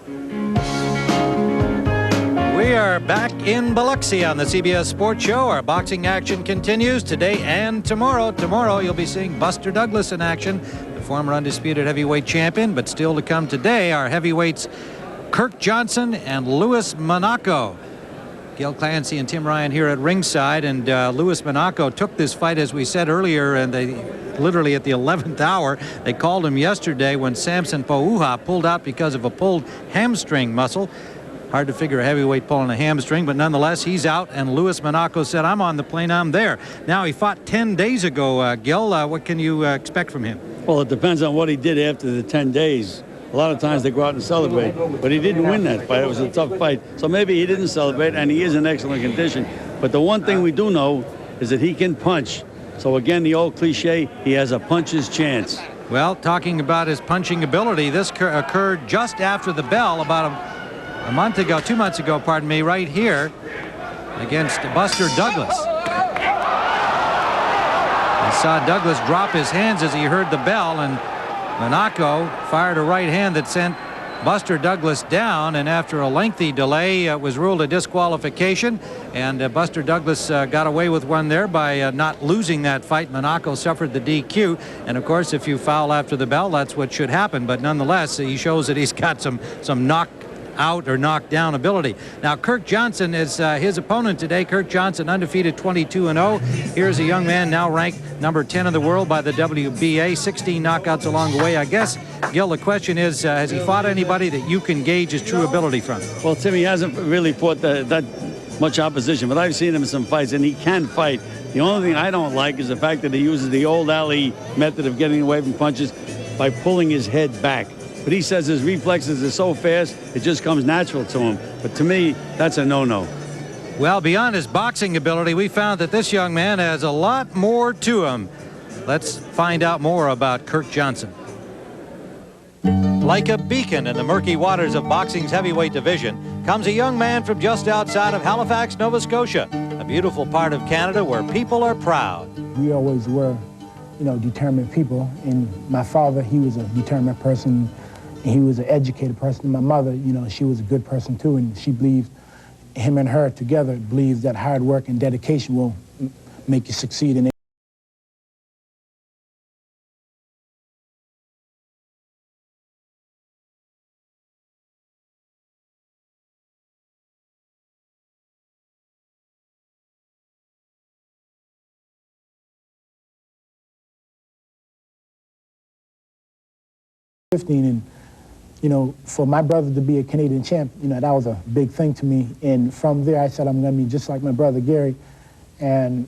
We are back in Biloxi on the CBS Sports Show. Our boxing action continues today and tomorrow. Tomorrow you'll be seeing Buster Douglas in action, the former undisputed heavyweight champion. But still to come today, our heavyweights Kirk Johnson and Louis Monaco. Gil Clancy and Tim Ryan here at ringside, and Louis Monaco took this fight, as we said earlier, and they literally at the 11th hour. They called him yesterday when Samson Pouha pulled out because of a pulled hamstring muscle. Hard to figure a heavyweight pulling a hamstring, but nonetheless, he's out, and Louis Monaco said, I'm on the plane, I'm there. Now, he fought 10 days ago, Gil. What can you expect from him? Well, it depends on what he did after the 10 days. A lot of times they go out and celebrate, but he didn't win that fight. It was a tough fight. So maybe he didn't celebrate, and he is in excellent condition. But the one thing we do know is that he can punch. So again, the old cliche, he has a puncher's chance. Well, talking about his punching ability, this occurred just after the bell about a month ago, 2 months ago, pardon me, right here against Buster Douglas. I saw Douglas drop his hands as he heard the bell, and Monaco fired a right hand that sent Buster Douglas down, and after a lengthy delay, it was ruled a disqualification, and Buster Douglas got away with one there by not losing that fight. Monaco suffered the DQ, and of course, if you foul after the bell, that's what should happen. But nonetheless, he shows that he's got some knock-out or knockdown ability. Now, Kirk Johnson is his opponent today. Kirk Johnson, undefeated, 22-0. Here's a young man now ranked number 10 in the world by the WBA, 16 knockouts along the way. I guess, Gil, the question is, has he fought anybody that you can gauge his true ability from? Well, Timmy hasn't really fought that much opposition, but I've seen him in some fights, and he can fight. The only thing I don't like is the fact that he uses the old alley method of getting away from punches by pulling his head back. But he says his reflexes are so fast, it just comes natural to him. But to me, that's a no-no. Well, beyond his boxing ability, we found that this young man has a lot more to him. Let's find out more about Kirk Johnson. Like a beacon in the murky waters of boxing's heavyweight division comes a young man from just outside of Halifax, Nova Scotia, a beautiful part of Canada where people are proud. We always were, determined people. And my father, he was a determined person. He was an educated person. My mother, she was a good person too, and she believed, him and her together believed that hard work and dedication will make you succeed in it. And for my brother to be a Canadian champ, that was a big thing to me. And from there, I said, I'm going to be just like my brother Gary. And,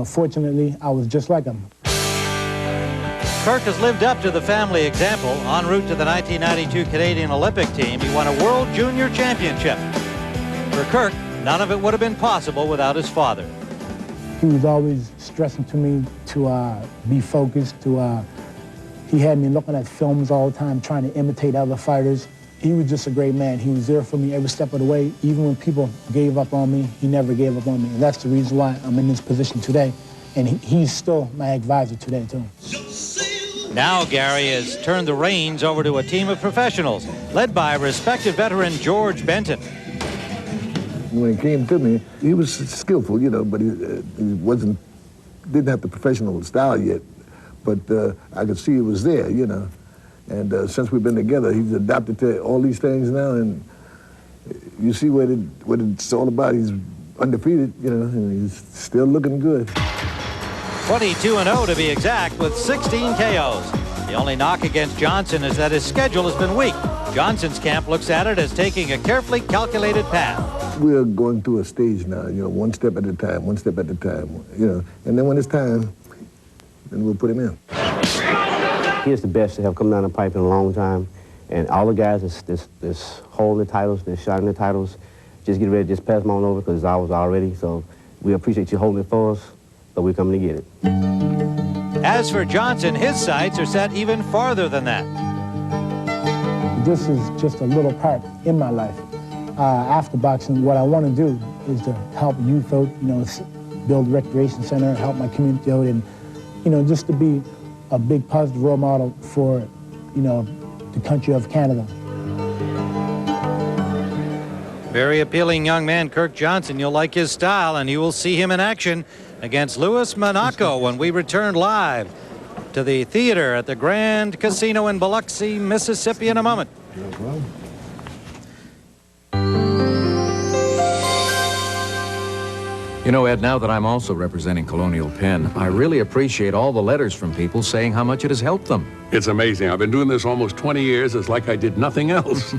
fortunately, I was just like him. Kirk has lived up to the family example. En route to the 1992 Canadian Olympic team, he won a World Junior Championship. For Kirk, none of it would have been possible without his father. He was always stressing to me to be focused, he had me looking at films all the time, trying to imitate other fighters. He was just a great man. He was there for me every step of the way. Even when people gave up on me, he never gave up on me. And that's the reason why I'm in this position today. And he's still my advisor today, too. Now Gary has turned the reins over to a team of professionals, led by respected veteran George Benton. When he came to me, he was skillful, but he didn't have the professional style yet. But I could see it was there, And since we've been together, he's adapted to all these things now, and you see what it's all about. He's undefeated, and he's still looking good. 22-0 to be exact, with 16 KOs. The only knock against Johnson is that his schedule has been weak. Johnson's camp looks at it as taking a carefully calculated path. We're going through a stage now, one step at a time, and then when it's time, then we'll put him in. He is the best to have come down the pipe in a long time. And all the guys that's holding the titles, that's shining the titles, just get ready to just pass them on over because it's ours already. So we appreciate you holding it for us, but we're coming to get it. As for Johnson, his sights are set even farther than that. This is just a little part in my life. After boxing, what I want to do is to help youth out, build a recreation center, help my community out, and just to be a big positive role model for, the country of Canada. Very appealing young man, Kirk Johnson. You'll like his style, and you will see him in action against Louis Monaco when we return live to the theater at the Grand Casino in Biloxi, Mississippi in a moment. You know, Ed, now that I'm also representing Colonial Penn, I really appreciate all the letters from people saying how much it has helped them. It's amazing. I've been doing this almost 20 years. It's like I did nothing else.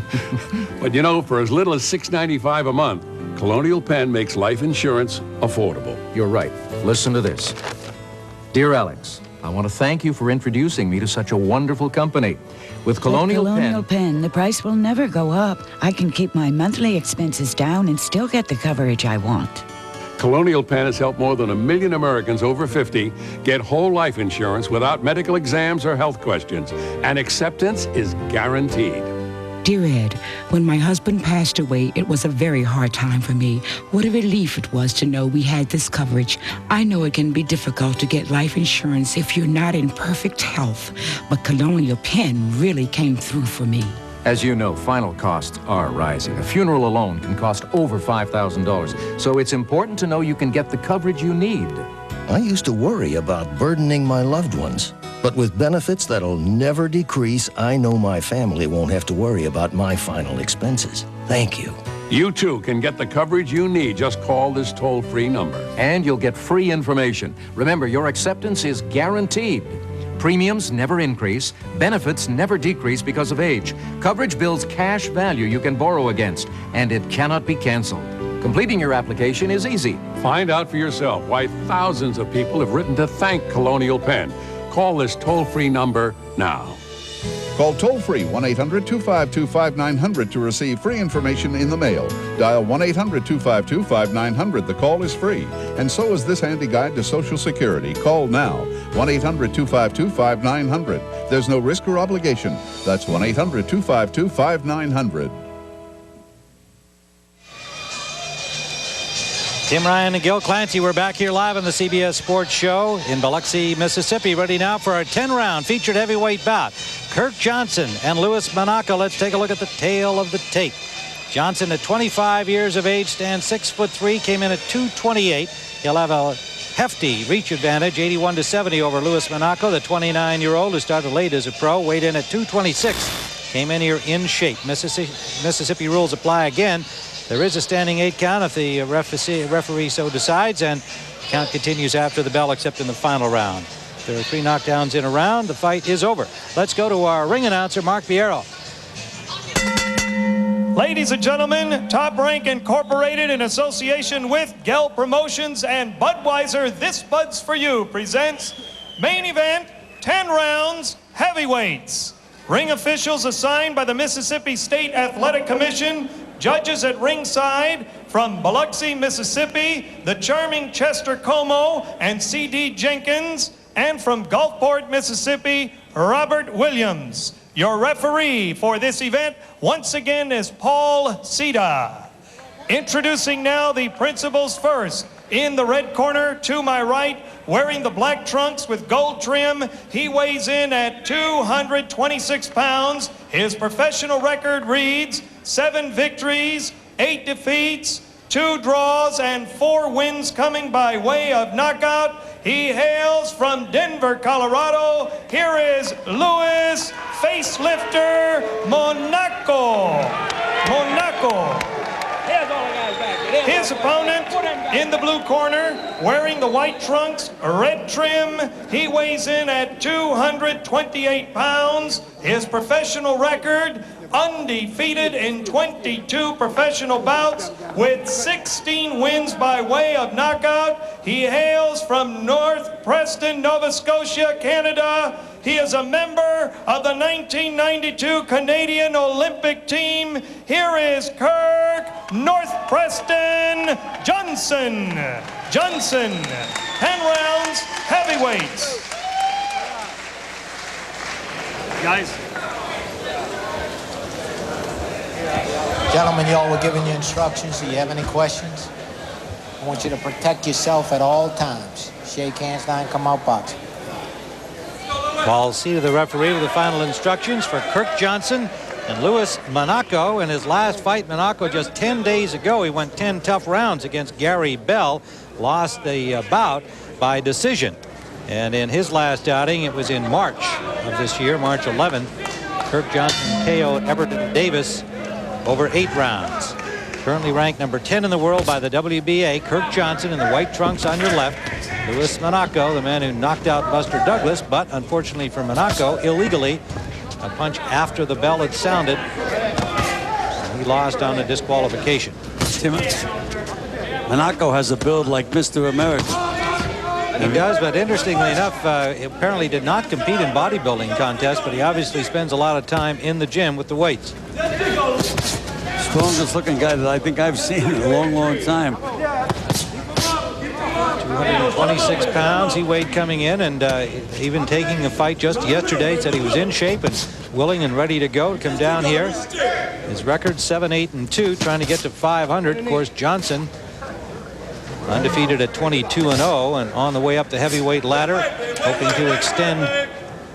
But you know, for as little as $6.95 a month, Colonial Penn makes life insurance affordable. You're right. Listen to this. Dear Alex, I want to thank you for introducing me to such a wonderful company. With Colonial Penn, the price will never go up. I can keep my monthly expenses down and still get the coverage I want. Colonial Penn has helped more than 1 million Americans over 50 get whole life insurance without medical exams or health questions, and acceptance is guaranteed. Dear Ed, when my husband passed away, it was a very hard time for me. What a relief it was to know we had this coverage. I know it can be difficult to get life insurance if you're not in perfect health, but Colonial Penn really came through for me. As you know, final costs are rising. A funeral alone can cost over $5,000, so it's important to know you can get the coverage you need. I used to worry about burdening my loved ones, but with benefits that'll never decrease, I know my family won't have to worry about my final expenses. Thank you. You too can get the coverage you need. Just call this toll-free number. And you'll get free information. Remember, your acceptance is guaranteed. Premiums never increase, benefits never decrease because of age. Coverage builds cash value you can borrow against, and it cannot be canceled. Completing your application is easy. Find out for yourself why thousands of people have written to thank Colonial Penn. Call this toll-free number now. Call toll-free 1-800-252-5900 to receive free information in the mail. Dial 1-800-252-5900. The call is free, and so is this handy guide to Social Security. Call now, 1-800-252-5900. There's no risk or obligation. That's 1-800-252-5900. Tim Ryan and Gil Clancy, we're back here live on the CBS Sports Show in Biloxi, Mississippi. Ready now for our 10-round featured heavyweight bout. Kirk Johnson and Louis Monaco. Let's take a look at the tail of the tape. Johnson, at 25 years of age, stands 6'3", came in at 228. He'll have a hefty reach advantage, 81-70 over Louis Monaco, the 29-year-old who started late as a pro, weighed in at 226. Came in here in shape. Mississippi rules apply again. There is a standing 8 count if the referee so decides, and the count continues after the bell except in the final round. If there are 3 knockdowns in a round, the fight is over. Let's go to our ring announcer, Mark Piero. Ladies and gentlemen, Top Rank Incorporated in association with Gell Promotions and Budweiser, This Bud's For You presents main event, 10 rounds, heavyweights. Ring officials assigned by the Mississippi State Athletic Commission. Judges at ringside from Biloxi, Mississippi, the charming Chester Como and C.D. Jenkins, and from Gulfport, Mississippi, Robert Williams. Your referee for this event once again is Paul Sida. Introducing now the principals first. In the red corner to my right, wearing the black trunks with gold trim, he weighs in at 226 pounds. His professional record reads 7 victories, 8 defeats, 2 draws, and 4 wins coming by way of knockout. He hails from Denver, Colorado. Here is Louis Facelifter Monaco. His opponent in the blue corner, wearing the white trunks, red trim. He weighs in at 228 pounds. His professional record, undefeated in 22 professional bouts with 16 wins by way of knockout. He hails from North Preston, Nova Scotia, Canada. He is a member of the 1992 Canadian Olympic team. Here is Kirk North Preston Johnson. 10 rounds, heavyweights. Guys. Gentlemen, y'all were giving you instructions. Do you have any questions? I want you to protect yourself at all times. Shake hands, don't come out boxing. Paul Sida, the referee, with the final instructions for Kirk Johnson And Louis Monaco, in his last fight, Monaco just 10 days ago, he went 10 tough rounds against Gary Bell, lost the bout by decision. And in his last outing, it was in March of this year, March 11th, Kirk Johnson KO'd Everton Davis over 8 rounds. Currently ranked number 10 in the world by the WBA, Kirk Johnson in the white trunks on your left. Louis Monaco, the man who knocked out Buster Douglas, but unfortunately for Monaco, illegally, a punch after the bell had sounded. He lost on a disqualification. Tim, Monaco has a build like Mr. America. He does, but interestingly enough, he apparently did not compete in bodybuilding contests, but he obviously spends a lot of time in the gym with the weights. Strongest looking guy that I think I've seen in a long, long time. 226 pounds he weighed coming in, and even taking the fight just yesterday, said he was in shape and willing and ready to go to come down here. His record 7-8-2, trying to get to 500. Of course, Johnson undefeated at 22-0 and on the way up the heavyweight ladder, hoping to extend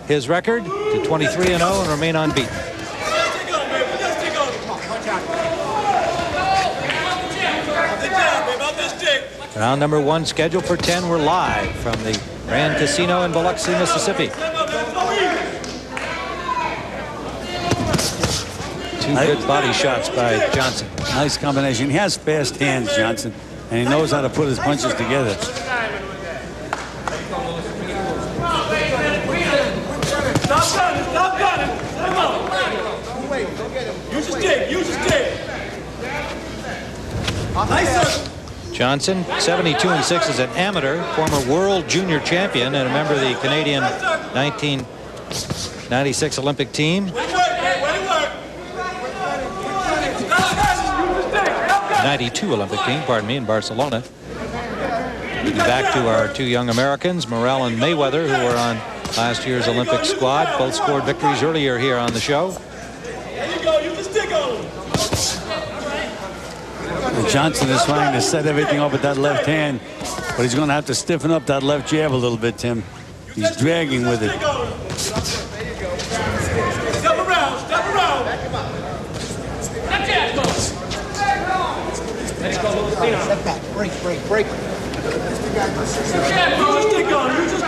his record to 23-0 and remain unbeaten. Round number 1 scheduled for 10. We're live from the Grand Casino in Biloxi, Mississippi. 2 good body shots by Johnson. Nice combination. He has fast hands, Johnson, and he knows how to put his punches together. Stop gunning. Come on. Use your stick. Use your stick. Nice circle. Johnson, 72-6 as an amateur, former world junior champion and a member of the Canadian 1996 Olympic team. 92 Olympic team, pardon me, in Barcelona. Looking back to our 2 young Americans, Morrell and Mayweather, who were on last year's Olympic squad. Both scored victories earlier here on the show. There you go. Use the stick on him. Johnson is trying to set everything up with that left hand, but he's going to have to stiffen up that left jab a little bit, Tim. He's dragging with it. Step around. Step around. Step back. Break.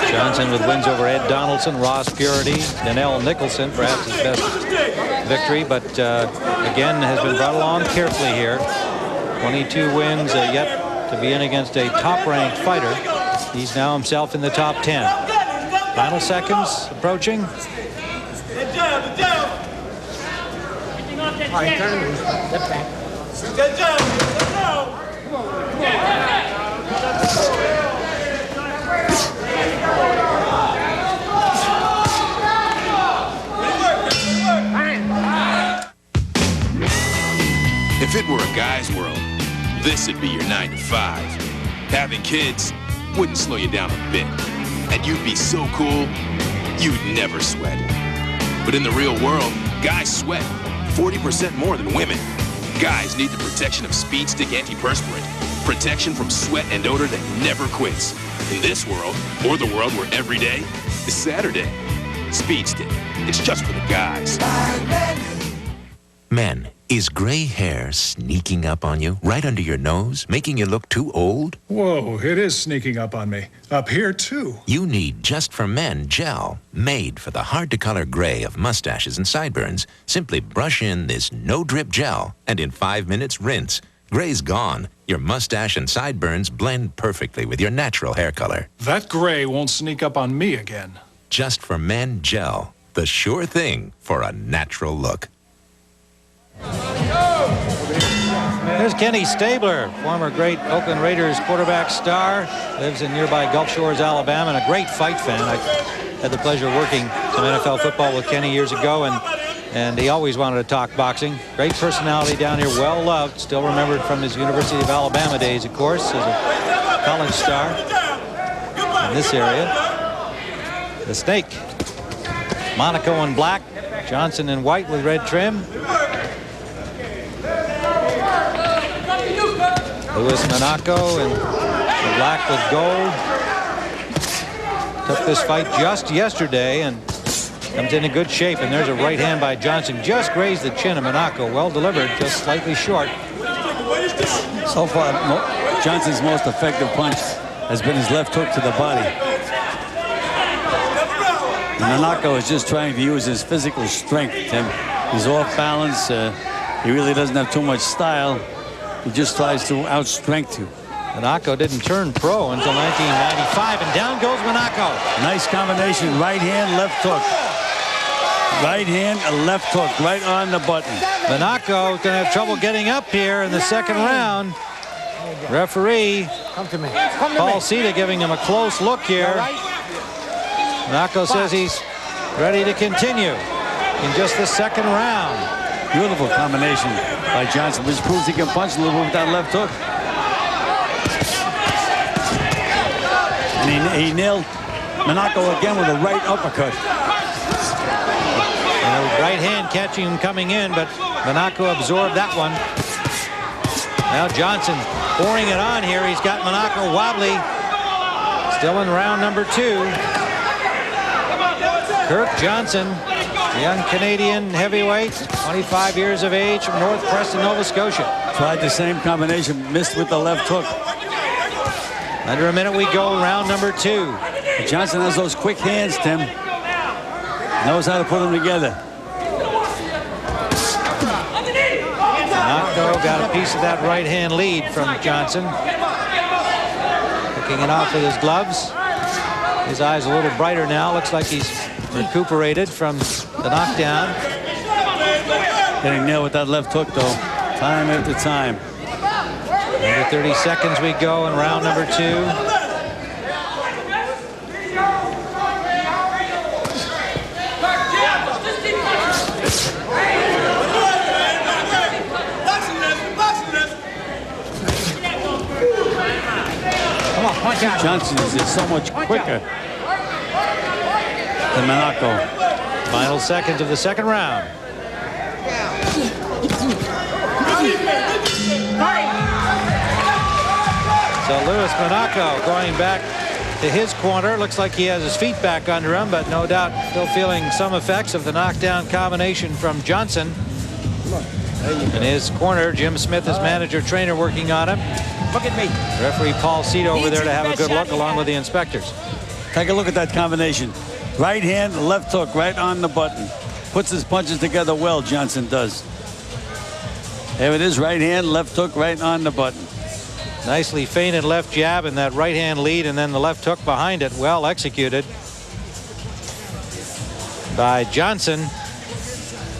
Johnson with wins over Ed Donaldson, Ross Purity, Danell Nicholson, perhaps his best victory, but again has been brought along carefully here. 22 wins yet to be in against a top-ranked fighter. He's now himself in the top 10. Final seconds approaching. The jab. All right, turn. Step back. Get down. If it were a guy's world, this would be your 9 to 5. Having kids wouldn't slow you down a bit. And you'd be so cool, you'd never sweat. But in the real world, guys sweat 40% more than women. Guys need the protection of Speed Stick Antiperspirant. Protection from sweat and odor that never quits. In this world, or the world where every day is Saturday. Speed Stick. It's just for the guys. Men, is gray hair sneaking up on you, right under your nose, making you look too old? Whoa, it is sneaking up on me. Up here, too. You need Just for Men gel, made for the hard-to-color gray of mustaches and sideburns. Simply brush in this no-drip gel, and in 5 minutes, rinse. Gray's gone. Your mustache and sideburns blend perfectly with your natural hair color. That gray won't sneak up on me again. Just for Men gel, the sure thing for a natural look. There's Kenny Stabler, former great Oakland Raiders quarterback star, lives in nearby Gulf Shores, Alabama, and a great fight fan. I had the pleasure of working some NFL football with Kenny years ago, and he always wanted to talk boxing. Great personality down here, well loved, still remembered from his University of Alabama days, of course, as a college star in this area. The Snake, Monaco in black, Johnson in white with red trim. Louis Monaco in black with gold. Took this fight just yesterday and Comes in good shape, and there's a right hand by Johnson. Just grazed the chin of Monaco. Well delivered, just slightly short. So far, Johnson's most effective punch has been his left hook to the body. And Monaco is just trying to use his physical strength, Tim. He's off balance. He really doesn't have too much style. He just tries to outstrength you. Monaco didn't turn pro until 1995, and down goes Monaco. Nice combination, right hand, left hook. Right hand, a left hook, right on the button. Monaco going to have trouble getting up here in the second round. Referee Paul Cita giving him a close look here. Monaco says he's ready to continue in just the second round. Beautiful combination by Johnson, which proves he can punch a little bit with that left hook. And he nailed Monaco again with a right uppercut. And a right hand catching him coming in, but Monaco absorbed that one. Now Johnson pouring it on here. He's got Monaco wobbly. Still in round number 2. Kirk Johnson, young Canadian heavyweight, 25 years of age, from North Preston, Nova Scotia. Tried the same combination, missed with the left hook. Under a minute we go, round number 2. Johnson has those quick hands, Tim. Knows how to put them together. Monaco got a piece of that right hand lead from Johnson. Picking it off with his gloves. His eyes a little brighter now. Looks like he's recuperated from the knockdown. Getting nailed with that left hook, though, time after time. Under 30 seconds we go in round number 2. Johnson is so much quicker than Monaco. Final seconds of the second round. So Louis Monaco going back to his corner. Looks like he has his feet back under him, but no doubt still feeling some effects of the knockdown combination from Johnson. In his corner, Jim Smith, his manager, trainer, working on him. Look at me. Referee Paul Cita over there to have a good look along with the inspectors. Take a look at that combination. Right hand, left hook, right on the button. Puts his punches together well, Johnson does. There it is, right hand, left hook, right on the button. Nicely feinted left jab and that right hand lead, and then the left hook behind it. Well executed by Johnson,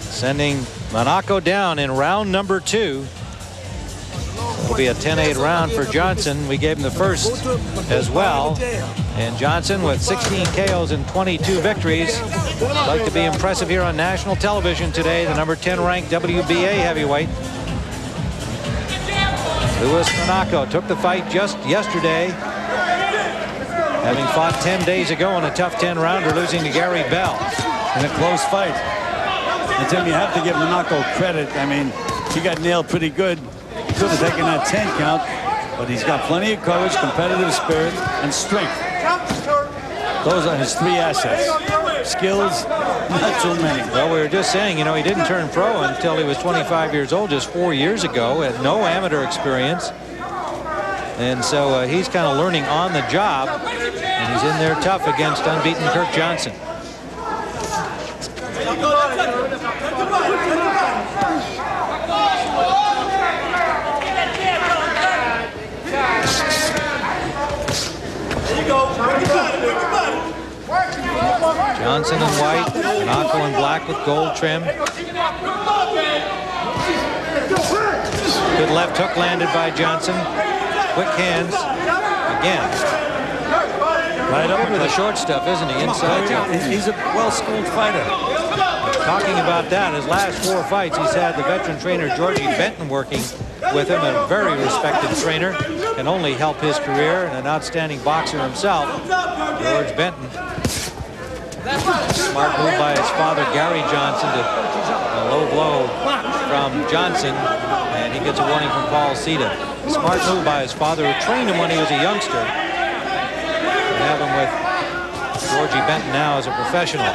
sending Monaco down in round number 2. It'll be a 10-8 round for Johnson. We gave him the first as well. And Johnson with 16 KOs and 22 victories. Like to be impressive here on national television today. The number 10 ranked WBA heavyweight. Louis Monaco took the fight just yesterday, having fought 10 days ago in a tough 10 rounder, losing to Gary Bell in a close fight. And Tim, you have to give Monaco credit. I mean, he got nailed pretty good. He could have taken that 10 count, but he's got plenty of courage, competitive spirit, and strength. Those are his 3 assets. Skills, not too many. Well, we were just saying, you know, he didn't turn pro until he was 25 years old, just 4 years ago, had no amateur experience. And so he's kind of learning on the job, and he's in there tough against unbeaten Kirk Johnson. Johnson in white, Monaco in black with gold trim. Good left hook landed by Johnson. Quick hands again. Right up with the short stuff, isn't he? Inside. He's a well-schooled fighter. Talking about that, his last 4 fights, he's had the veteran trainer Georgie Benton working with him, a very respected trainer, can only help his career, and an outstanding boxer himself, George Benton. Smart move by his father, Gary Johnson, to a low blow from Johnson, and he gets a warning from Paul Cita. Smart move by his father, who trained him when he was a youngster. We have him with Georgie Benton now as a professional.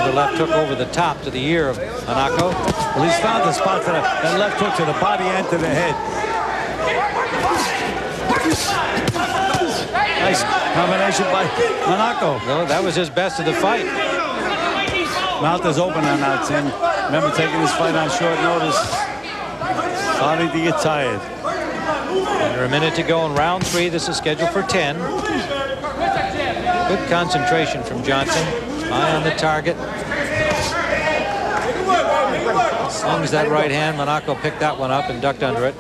Another left hook over the top to the ear of Monaco. Well, he's found the spot for that left hook to the body and to the head. Nice combination by Monaco. No, that was his best of the fight. Mouth is open on now, Tim. Remember taking this fight on short notice. Starting to get tired. Under a minute to go in round 3. This is scheduled for 10. Good concentration from Johnson. Eye on the target. Slings that right hand. Monaco picked that one up and ducked under it.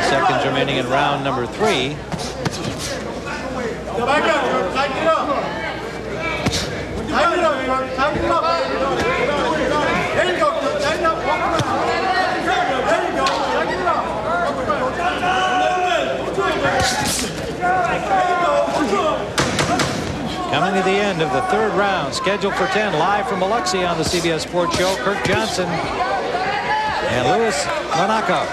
Seconds remaining in round number 3. Coming to the end of the 3rd round, scheduled for 10, live from Biloxi on the CBS Sports Show, Kirk Johnson and Louis Monaco.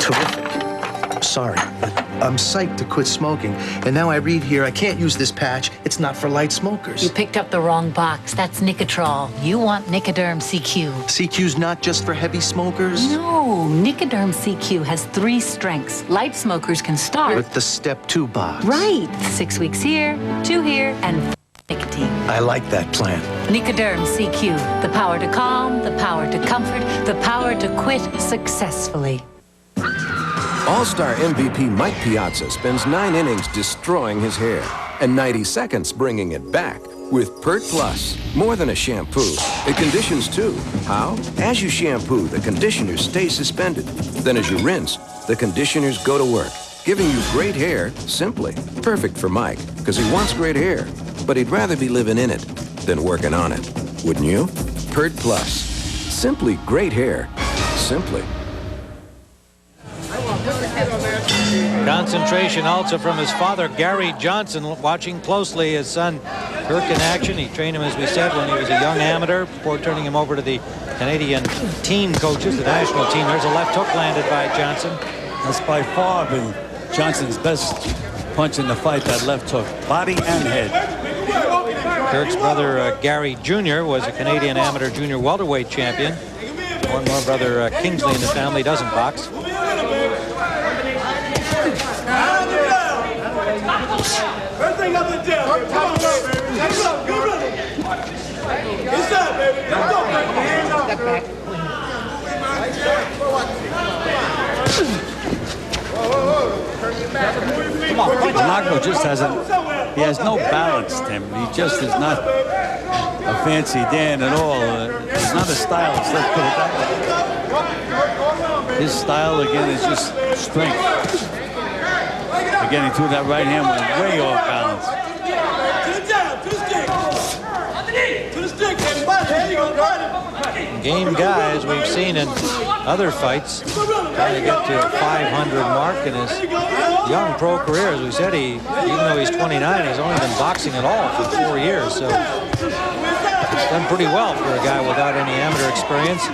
Terrific. Sorry, but I'm psyched to quit smoking. And now I read here I can't use this patch. It's not for light smokers. You picked up the wrong box. That's Nicotrol. You want Nicoderm CQ. CQ's not just for heavy smokers? No, Nicoderm CQ has 3 strengths. Light smokers can start with the step 2 box. Right. 6 weeks here, 2 here, and nicotine. I like that plan. Nicoderm CQ. The power to calm, the power to comfort, the power to quit successfully. All-star MVP Mike Piazza spends 9 innings destroying his hair and 90 seconds bringing it back with Pert Plus. More than a shampoo, it conditions too. How? As you shampoo, the conditioners stay suspended. Then as you rinse, the conditioners go to work, giving you great hair simply. Perfect for Mike, because he wants great hair, but he'd rather be living in it than working on it. Wouldn't you? Pert Plus. Simply great hair. Simply. Concentration also from his father, Gary Johnson, watching closely his son, Kirk, in action. He trained him, as we said, when he was a young amateur before turning him over to the Canadian team coaches, the national team. There's a left hook landed by Johnson. That's by far been Johnson's best punch in the fight, that left hook, body and head. Kirk's brother, Gary Jr., was a Canadian amateur junior welterweight champion. One more brother, Kingsley, in the family doesn't box. Monaco just he has no balance, Tim. He just is not a fancy Dan at all. He's not a stylist, let's put it that way. His style, again, is just strength. Getting through that right hand was way off balance. Game guys we've seen in other fights trying to get to a 500 mark in his young pro career. As we said, even though he's 29, he's only been boxing at all for 4 years. So he's done pretty well for a guy without any amateur experience.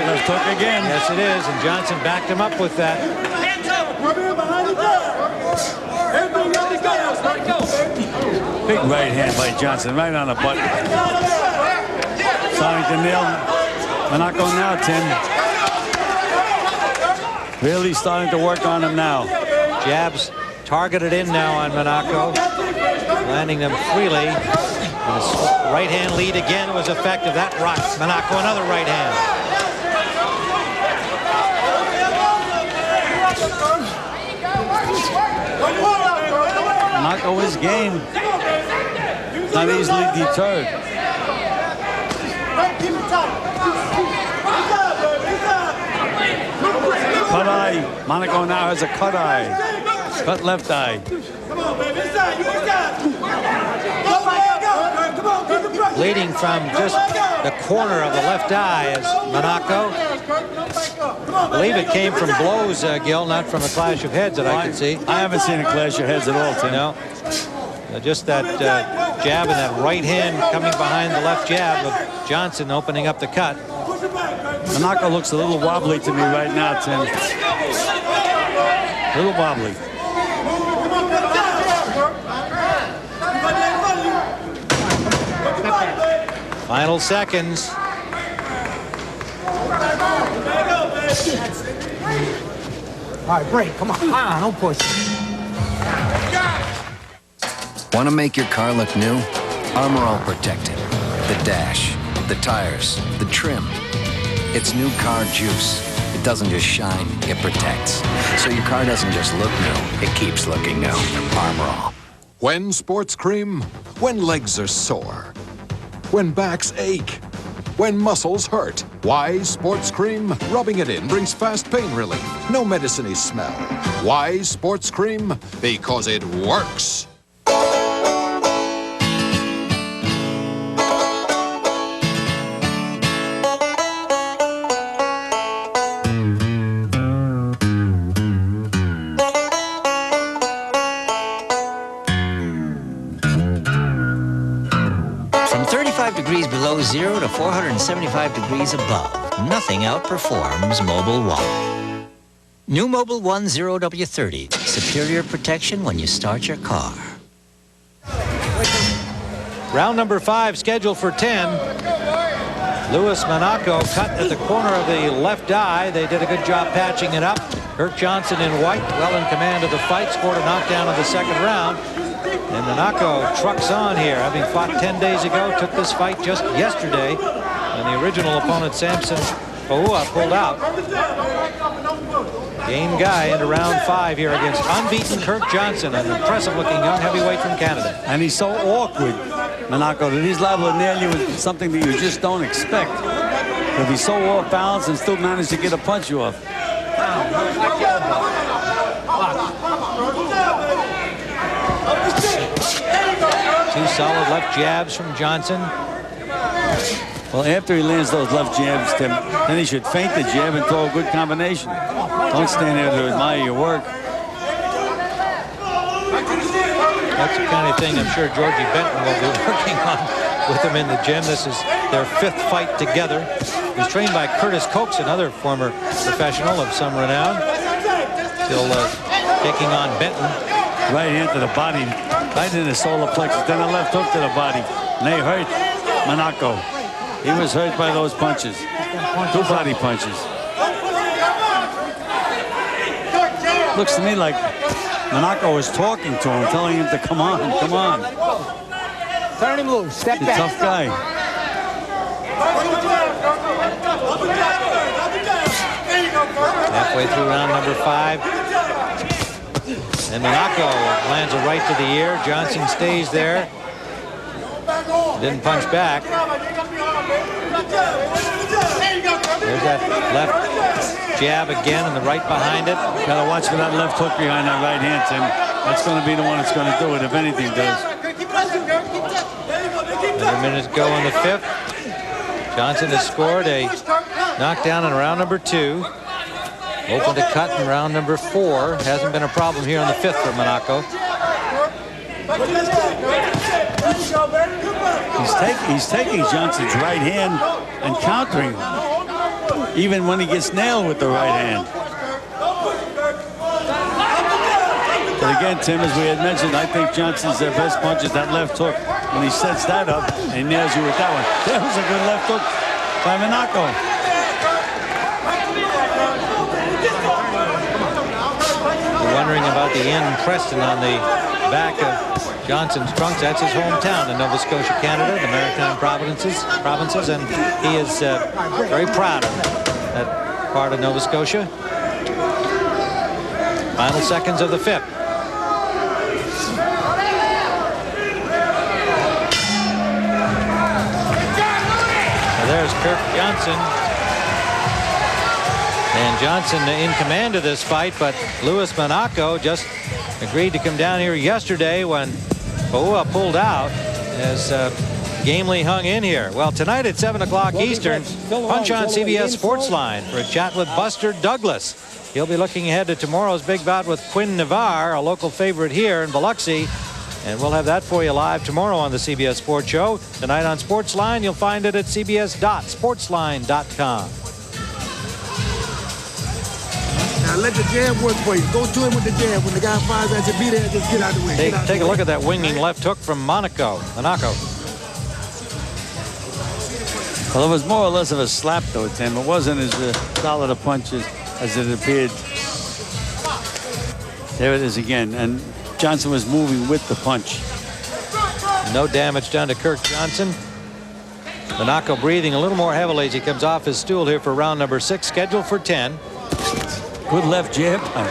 Left hook again. Yes, it is, and Johnson backed him up with that. Big right hand by Johnson, right on the button. Starting to nail Monaco now, Tim. Really starting to work on him now. Jabs targeted in now on Monaco, landing them freely. And his right hand lead again was effective. That rocks Monaco, another right hand. Monaco is game. Not easily deterred. Cut eye. Monaco now has a cut eye. Cut left eye. Bleeding from just the corner of the left eye is Monaco. I believe it came from blows, Gil, not from a clash of heads that I can see. I haven't seen a clash of heads at all, Tim. No. Just that left jab and that right hand coming behind the left jab of Johnson, opening up the cut. Monaco looks a little wobbly to me right now, Tim. A little wobbly. Final seconds. All right, break. Come on. Don't push. Want to make your car look new? Armor All Protected. The dash, the tires, the trim. It's new car juice. It doesn't just shine, it protects. So your car doesn't just look new, it keeps looking new. Armor All. When sports cream? When legs are sore. When backs ache. When muscles hurt. Wise Sports Cream? Rubbing it in brings fast pain relief. No medicine-y smell. Wise Sports Cream? Because it works. Degrees below zero to 475 degrees above. Nothing outperforms Mobil 1. New Mobil 1 0W30. Superior protection when you start your car. Round number 5 scheduled for 10. Louis Monaco cut at the corner of the left eye. They did a good job patching it up. Kirk Johnson in white, well in command of the fight, scored a knockdown in the second round. And Monaco trucks on here, having fought 10 days ago, took this fight just yesterday, and the original opponent, Samson Paua, pulled out. Game guy into round 5 here against unbeaten Kirk Johnson, an impressive-looking young heavyweight from Canada. And he's so awkward, Monaco, that he's liable to nail you with something that you just don't expect. He'll be so off balance and still manage to get a punch you off. Two solid left jabs from Johnson. Well, after he lands those left jabs, Tim, then he should feint the jab and throw a good combination. Don't stand there to admire your work. That's the kind of thing I'm sure Georgie Benton will be working on with him in the gym. This is their 5th fight together. He's trained by Curtis Coates, another former professional of some renown. Still taking on Benton. Right hand to the body, right in the solar plexus, then a left hook to the body. And they hurt Monaco. He was hurt by those punches. 2 body punches. Looks to me like Monaco was talking to him, telling him to come on, come on. Turn him loose, step back. Tough guy. Halfway through round number 5. And Monaco lands a right to the ear. Johnson stays there. Didn't punch back. There's that left jab again and the right behind it. Gotta watch for that left hook behind that right hand, Tim. That's gonna be the one that's gonna do it, if anything does. Another minute to go in the 5th. Johnson has scored a knockdown in round number 2. Open to cut in round number 4. Hasn't been a problem here in the 5th for Monaco. He's taking Johnson's right hand and countering him, even when he gets nailed with the right hand. But again, Tim, as we had mentioned, I think Johnson's best punch is that left hook. When he sets that up, he nails you with that one. That was a good left hook by Monaco. Wondering about the N. Preston on the back of Johnson's trunks. That's his hometown in Nova Scotia, Canada, the Maritime provinces, and he is very proud of that part of Nova Scotia. Final seconds of the 5th. So there's Kirk Johnson. And Johnson in command of this fight, but Louis Monaco just agreed to come down here yesterday when Paua pulled out as gamely hung in here. Well, tonight at 7 o'clock Eastern, punch on CBS Sports Line for a chat with Buster Douglas. He'll be looking ahead to tomorrow's big bout with Quinn Navarre, a local favorite here in Biloxi. And we'll have that for you live tomorrow on the CBS Sports Show. Tonight on Sportsline, you'll find it at cbs.sportsline.com. Now let the jab work for you. Go to him with the jab. When the guy fires at you, be there, just get out of the way. Take a look at that winging left hook from Monaco. Well, it was more or less of a slap, though, Tim. It wasn't as solid a punch as it appeared. There it is again, and Johnson was moving with the punch. No damage done to Kirk Johnson. Monaco breathing a little more heavily as he comes off his stool here for round number 6, scheduled for 10. Good left jab by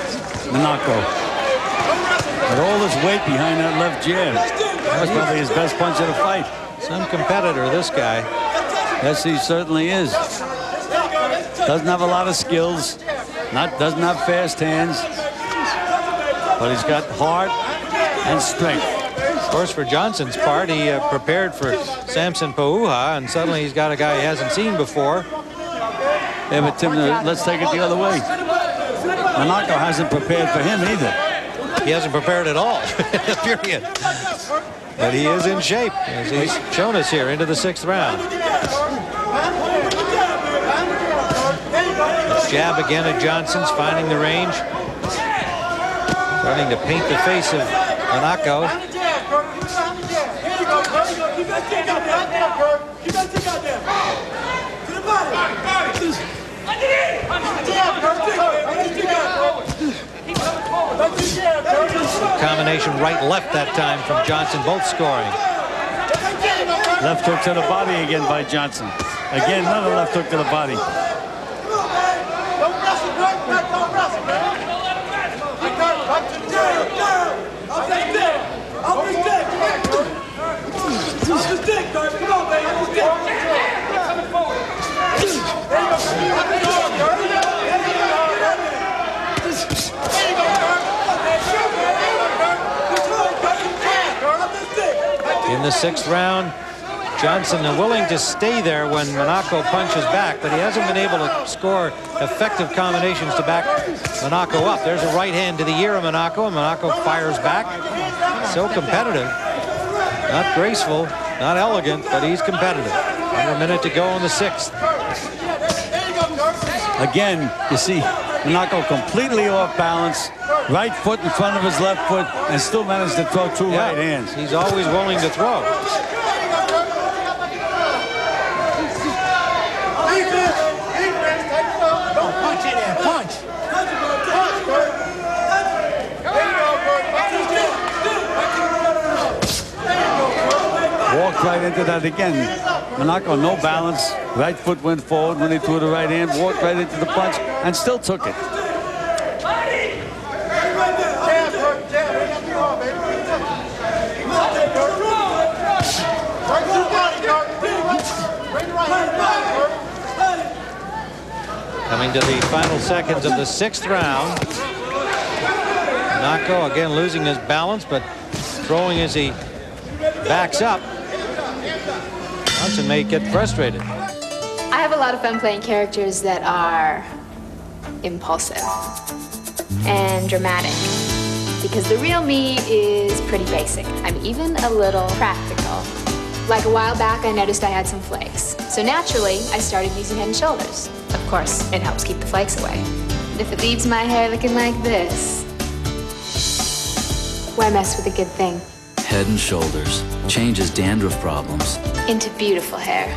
Monaco. With all this weight behind that left jab. That was probably his best punch of the fight. Some competitor, this guy. Yes, he certainly is. Doesn't have a lot of skills. Doesn't have fast hands. But he's got heart and strength. Of course, for Johnson's part, he prepared for Samson Pauha, and suddenly he's got a guy he hasn't seen before. Yeah, but Tim, let's take it the other way. Monaco hasn't prepared for him either. He hasn't prepared at all, period. But he is in shape, as he's shown us here into the 6th round. Jab again at Johnson's, finding the range. Starting to paint the face of Monaco. Combination right-left that time from Johnson, both scoring. Left hook to the body again by Johnson. Again, another left hook to the body. In the 6th round, Johnson willing to stay there when Monaco punches back, but he hasn't been able to score effective combinations to back Monaco up. There's a right hand to the ear of Monaco, and Monaco fires back. So competitive. Not graceful, not elegant, but he's competitive. 1 minute to go in the 6th. Again, you see Monaco completely off balance. Right foot in front of his left foot, and still managed to throw 2 right hands. He's always willing to throw. Walked right into that again. Monaco, no balance. Right foot went forward when he threw the right hand. Walked right into the punch and still took it. Coming to the final seconds of the 6th round. Monaco again losing his balance, but throwing as he backs up. Johnson may get frustrated. I have a lot of fun playing characters that are impulsive and dramatic, because the real me is pretty basic. I'm even a little practical. Like a while back, I noticed I had some flakes. So naturally, I started using Head & Shoulders. Of course, it helps keep the flakes away. And if it leaves my hair looking like this, why mess with a good thing? Head & Shoulders changes dandruff problems Into beautiful hair.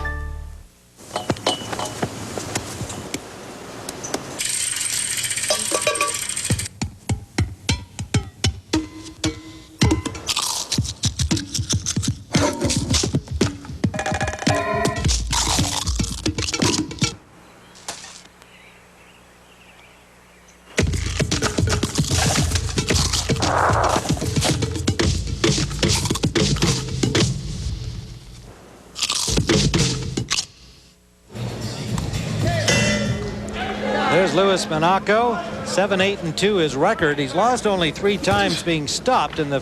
Monaco, 7-8-2 his record. He's lost only 3 times being stopped, and the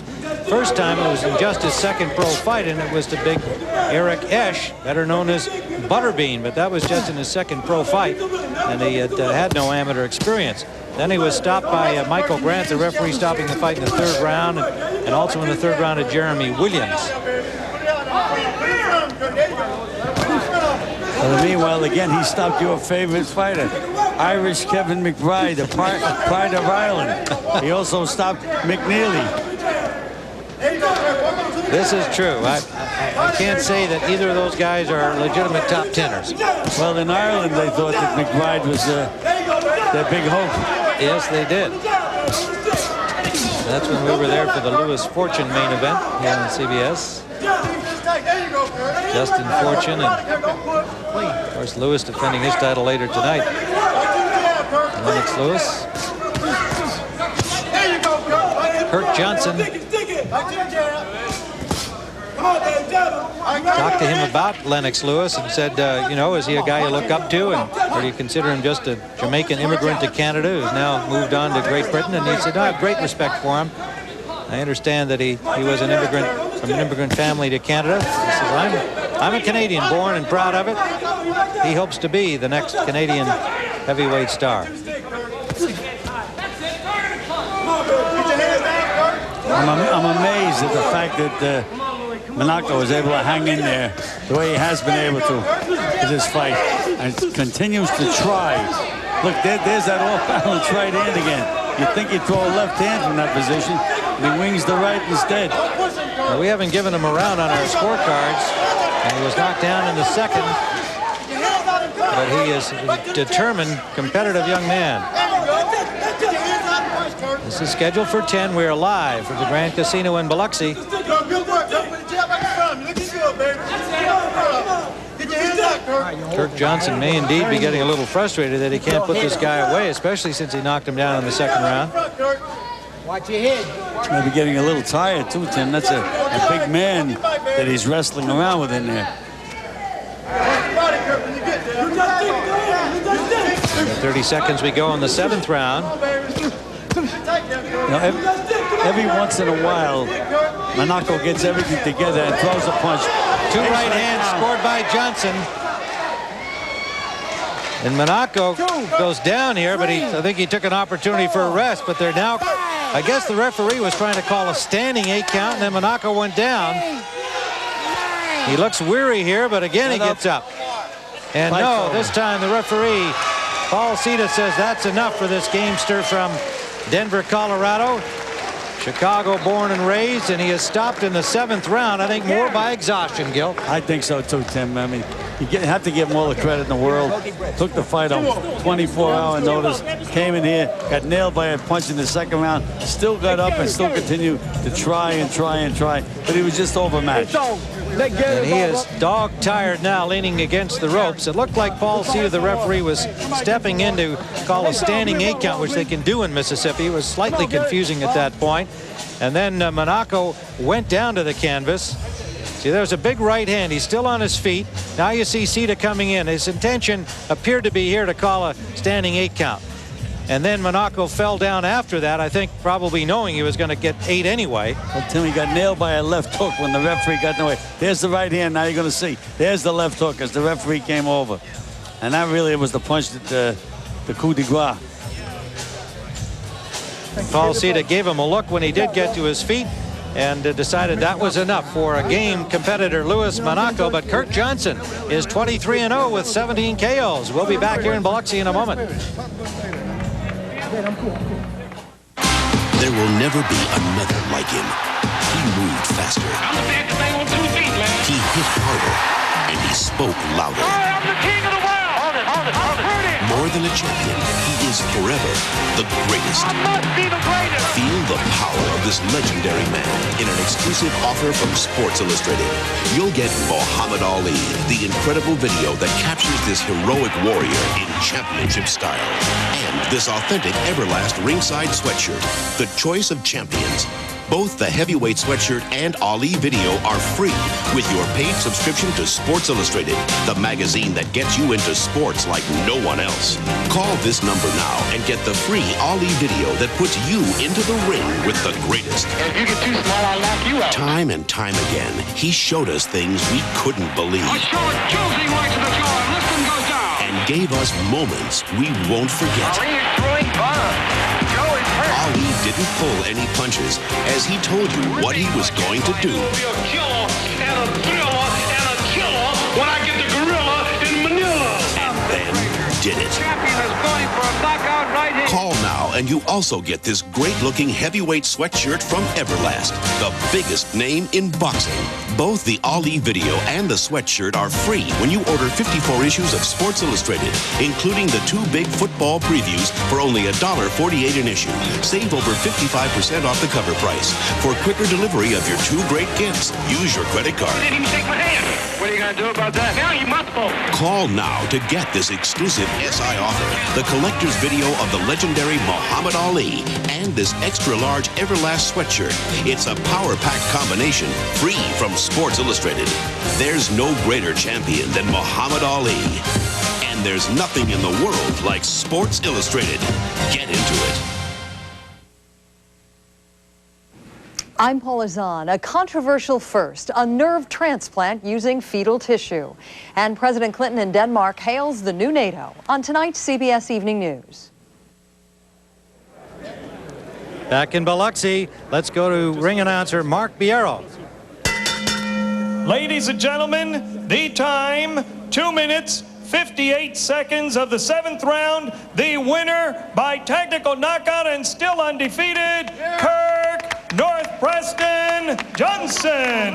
first time it was in just his 2nd pro fight, and it was to big Eric Esch, better known as Butterbean, but that was just in his 2nd pro fight, and he had no amateur experience. Then he was stopped by Michael Grant, the referee stopping the fight in the 3rd round, and also in the 3rd round of Jeremy Williams. Well, meanwhile, again, he stopped your favorite fighter, Irish Kevin McBride, the pride of Ireland. He also stopped McNeely. This is true. I can't say that either of those guys are legitimate top teners. Well, in Ireland, they thought that McBride was their big hope. Yes, they did. That's when we were there for the Lewis Fortune main event here on CBS. Justin Fortune and, of course, Lewis defending his title later tonight. Lennox Lewis. Kirk Johnson talked to him about Lennox Lewis and said, you know, is he a guy you look up to, or do you consider him just a Jamaican immigrant to Canada who's now moved on to Great Britain? And he said, I have great respect for him. I understand that he was an immigrant from an immigrant family to Canada. He says, I'm a Canadian, born and proud of it. He hopes to be the next Canadian heavyweight star. I'm amazed at the fact that Monaco was able to hang in there the way he has been able to in this fight and continues to try. Look, there's that off-balance right hand again. You'd think he'd throw a left hand from that position, and he wings the right instead. Well, we haven't given him a round on our scorecards, and he was knocked down in the 2nd. But he is a determined, competitive young man. This is scheduled for 10. We are live from the Grand Casino in Biloxi. Kirk Johnson may indeed be getting a little frustrated that he can't put this guy away, especially since he knocked him down in the 2nd round. Watch your head. Maybe getting a little tired too, Tim. That's a big man that he's wrestling around with in there. 30 seconds we go in the 7th round. You know, every once in a while, Monaco gets everything together and throws a punch. 2 right hands scored by Johnson. And Monaco goes down here, but I think he took an opportunity for a rest. But they're now, I guess the referee was trying to call a standing 8 count, and then Monaco went down. He looks weary here, but again he gets up. And no, this time the referee, Paul Cita, says that's enough for this gamester from Denver, Colorado. Chicago born and raised, and he is stopped in the 7th round, I think more by exhaustion, Gil. I think so too, Tim. I mean, you have to give him all the credit in the world. Took the fight on 24-hour notice, came in here, got nailed by a punch in the 2nd round, still got up and still continued to try and try and try, but he was just overmatched. And he is dog-tired now, leaning against the ropes. It looked like Paul Cita, the referee, was stepping in to call a standing 8 count, which they can do in Mississippi. It was slightly confusing at that point. And then Monaco went down to the canvas. See, there's a big right hand. He's still on his feet. Now you see Cita coming in. His intention appeared to be here to call a standing 8 count. And then Monaco fell down after that, I think probably knowing he was going to get 8 anyway. Well, Tim, he got nailed by a left hook when the referee got in the way. There's the right hand. Now you're going to see. There's the left hook as the referee came over. And that really was the punch that the coup de grace. Paul Cita gave him a look when he did get to his feet and decided that was enough for a game competitor Louis Monaco. But Kirk Johnson is 23-0 with 17 KOs. We'll be back here in Biloxi in a moment. There will never be another like him. He moved faster. He hit harder, and he spoke louder. I'm the king of the world. More than a champion, he is forever the greatest. I must be the greatest. Feel the power of this legendary man in an exclusive offer from Sports Illustrated. You'll get Muhammad Ali, the incredible video that captures this heroic warrior in championship style. And this authentic Everlast ringside sweatshirt, the choice of champions. Both the heavyweight sweatshirt and Ali video are free with your paid subscription to Sports Illustrated, the magazine that gets you into sports like no one else. Call this number now and get the free Ali video that puts you into the ring with the greatest. If you get too small, I'll knock you out. Time and time again, he showed us things we couldn't believe. And gave us moments we won't forget. Ali is throwing bombs. Joe is hurt. Ali didn't pull any punches as he told you what he was going to do. When I get the gorilla in Manila. And then did it. Champion is going for a knockout right here. Call now and you also get this great-looking heavyweight sweatshirt from Everlast, the biggest name in boxing. Both the Ali video and the sweatshirt are free when you order 54 issues of Sports Illustrated, including the 2 big football previews for only $1.48 an issue. Save over 55% off the cover price. For quicker delivery of your 2 great gifts, use your credit card. He didn't even shake my hand. What are you going to do about that? Now you must vote. Call now to get this exclusive SI offer, the collector's video of the legendary Muhammad Ali, and this extra-large Everlast sweatshirt. It's a power-packed combination, free from Sports Illustrated. There's no greater champion than Muhammad Ali. And there's nothing in the world like Sports Illustrated. Get into it. I'm Paula Zahn. A controversial first, a nerve transplant using fetal tissue. And President Clinton in Denmark hails the new NATO on tonight's CBS Evening News. Back in Biloxi, let's go to ring announcer Mark Biero. Ladies and gentlemen, the time, 2 minutes, 58 seconds of the 7th round. The winner by technical knockout and still undefeated, Kirk North Preston Johnson.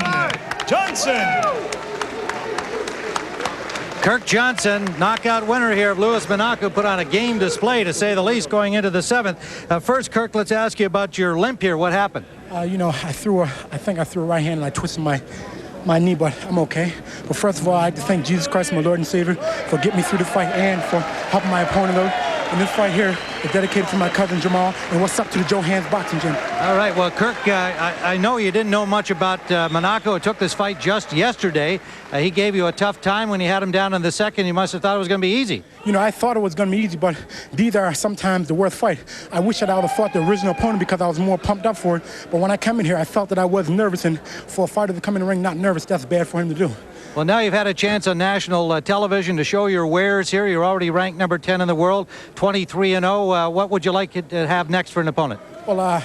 Kirk Johnson, knockout winner here of Louis Monaco, put on a game display, to say the least, going into the 7th. First, Kirk, let's ask you about your limp here. What happened? You know, I think I threw a right hand and I twisted my knee, but I'm okay. But first of all, I'd like to thank Jesus Christ, my Lord and Savior, for getting me through the fight and for helping my opponent out. And this fight here is dedicated to my cousin Jamal, and what's up to the Joe Hands Boxing Gym. All right, well, Kirk, I know you didn't know much about Monaco. It took this fight just yesterday. He gave you a tough time when you had him down in the second. You must have thought it was going to be easy. You know, I thought it was going to be easy, but these are sometimes the worst fight. I wish that I would have fought the original opponent because I was more pumped up for it. But when I come in here, I felt that I was nervous, and for a fighter to come in the ring not nervous, that's bad for him to do. Well, now you've had a chance on national television to show your wares here. You're already ranked number 10 in the world, 23-0. What would you like to have next for an opponent? Well,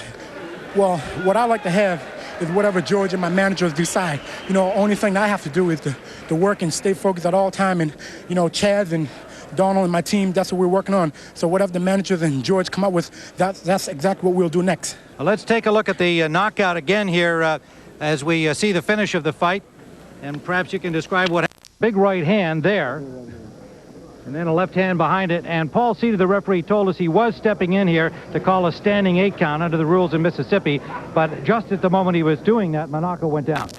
what I like to have is whatever George and my managers decide. You know, only thing that I have to do is to work and stay focused at all time. And, you know, Chaz and Donald and my team, that's what we're working on. So whatever the managers and George come up with, that's exactly what we'll do next. Well, let's take a look at the knockout again here as we see the finish of the fight. And perhaps you can describe what happened. Big right hand there, and then a left hand behind it. And Paul Cedar, the referee, told us he was stepping in here to call a standing 8 count under the rules in Mississippi. But just at the moment he was doing that, Monaco went down.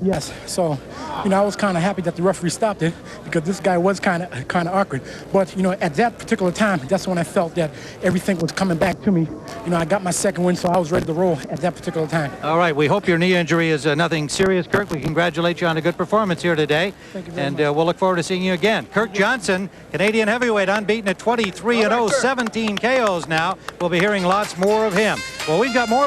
Yes, so, you know, I was kind of happy that the referee stopped it because this guy was kind of awkward. But, you know, at that particular time, that's when I felt that everything was coming back to me. You know, I got my second win, so I was ready to roll at that particular time. All right, we hope your knee injury is nothing serious, Kirk. We congratulate you on a good performance here today. Thank you very much. We'll look forward to seeing you again. Kirk Johnson, Canadian heavyweight, unbeaten at 23-0, 17 KOs now. We'll be hearing lots more of him. Well, we've got more